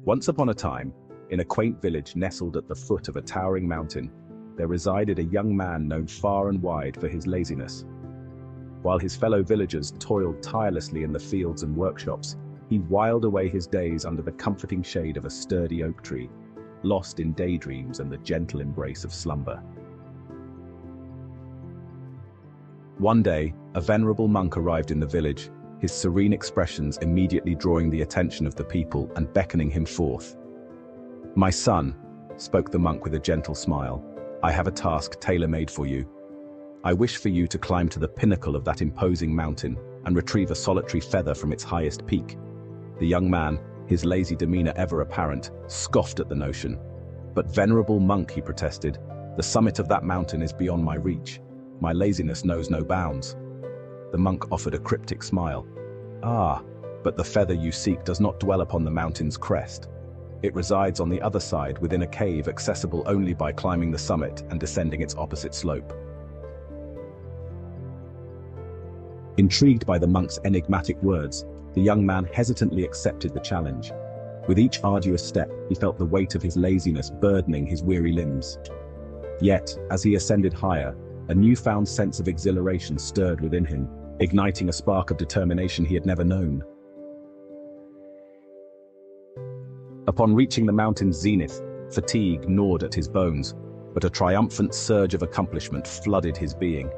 Once upon a time, in a quaint village nestled at the foot of a towering mountain, there resided a young man known far and wide for his laziness. While his fellow villagers toiled tirelessly in the fields and workshops, he whiled away his days under the comforting shade of a sturdy oak tree, lost in daydreams and the gentle embrace of slumber. One day, a venerable monk arrived in the village, his serene expressions immediately drawing the attention of the people and beckoning him forth. "My son," spoke the monk with a gentle smile, "I have a task tailor-made for you. I wish for you to climb to the pinnacle of that imposing mountain and retrieve a solitary feather from its highest peak." The young man, his lazy demeanor ever apparent, scoffed at the notion. "But venerable monk," he protested, "the summit of that mountain is beyond my reach. My laziness knows no bounds." The monk offered a cryptic smile. "Ah, but the feather you seek does not dwell upon the mountain's crest. It resides on the other side within a cave accessible only by climbing the summit and descending its opposite slope." Intrigued by the monk's enigmatic words, the young man hesitantly accepted the challenge. With each arduous step, he felt the weight of his laziness burdening his weary limbs. Yet, as he ascended higher, a newfound sense of exhilaration stirred within him, igniting a spark of determination he had never known. Upon reaching the mountain's zenith, fatigue gnawed at his bones, but a triumphant surge of accomplishment flooded his being.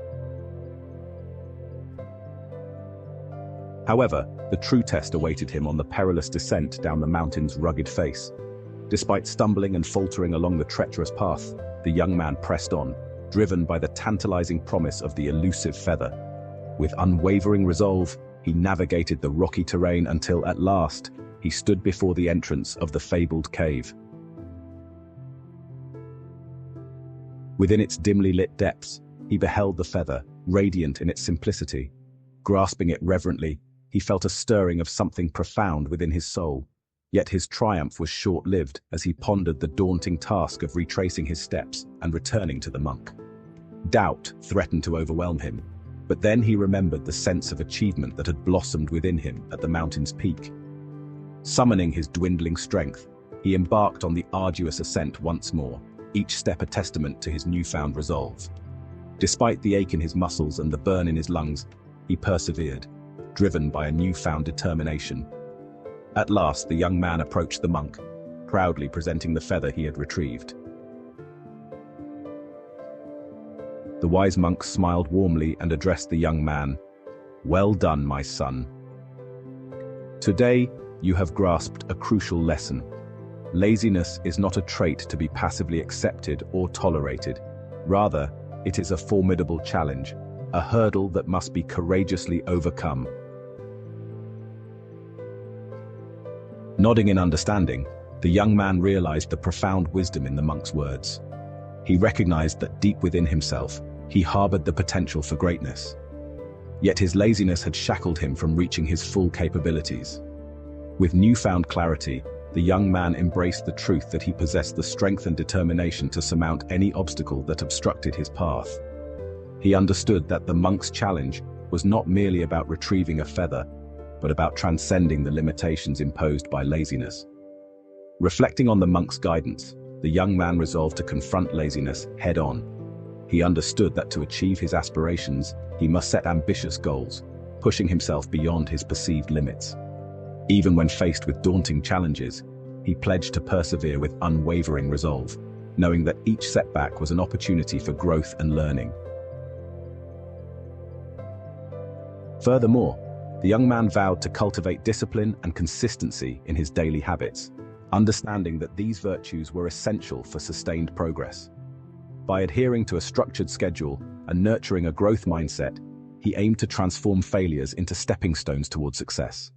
However, the true test awaited him on the perilous descent down the mountain's rugged face. Despite stumbling and faltering along the treacherous path, the young man pressed on, driven by the tantalizing promise of the elusive feather. With unwavering resolve, he navigated the rocky terrain until, at last, he stood before the entrance of the fabled cave. Within its dimly lit depths, he beheld the feather, radiant in its simplicity. Grasping it reverently, he felt a stirring of something profound within his soul. Yet his triumph was short-lived as he pondered the daunting task of retracing his steps and returning to the monk. Doubt threatened to overwhelm him, but then he remembered the sense of achievement that had blossomed within him at the mountain's peak. Summoning his dwindling strength, he embarked on the arduous ascent once more, each step a testament to his newfound resolve. Despite the ache in his muscles and the burn in his lungs, he persevered, driven by a newfound determination. At last, the young man approached the monk, proudly presenting the feather he had retrieved. The wise monk smiled warmly and addressed the young man. "Well done, my son. Today, you have grasped a crucial lesson. Laziness is not a trait to be passively accepted or tolerated. Rather, it is a formidable challenge, a hurdle that must be courageously overcome." Nodding in understanding, the young man realized the profound wisdom in the monk's words. He recognized that deep within himself, he harbored the potential for greatness. Yet his laziness had shackled him from reaching his full capabilities. With newfound clarity, the young man embraced the truth that he possessed the strength and determination to surmount any obstacle that obstructed his path. He understood that the monk's challenge was not merely about retrieving a feather, but about transcending the limitations imposed by laziness. Reflecting on the monk's guidance, the young man resolved to confront laziness head-on. He understood that to achieve his aspirations, he must set ambitious goals, pushing himself beyond his perceived limits. Even when faced with daunting challenges, he pledged to persevere with unwavering resolve, knowing that each setback was an opportunity for growth and learning. Furthermore, the young man vowed to cultivate discipline and consistency in his daily habits, understanding that these virtues were essential for sustained progress. By adhering to a structured schedule and nurturing a growth mindset, he aimed to transform failures into stepping stones toward success.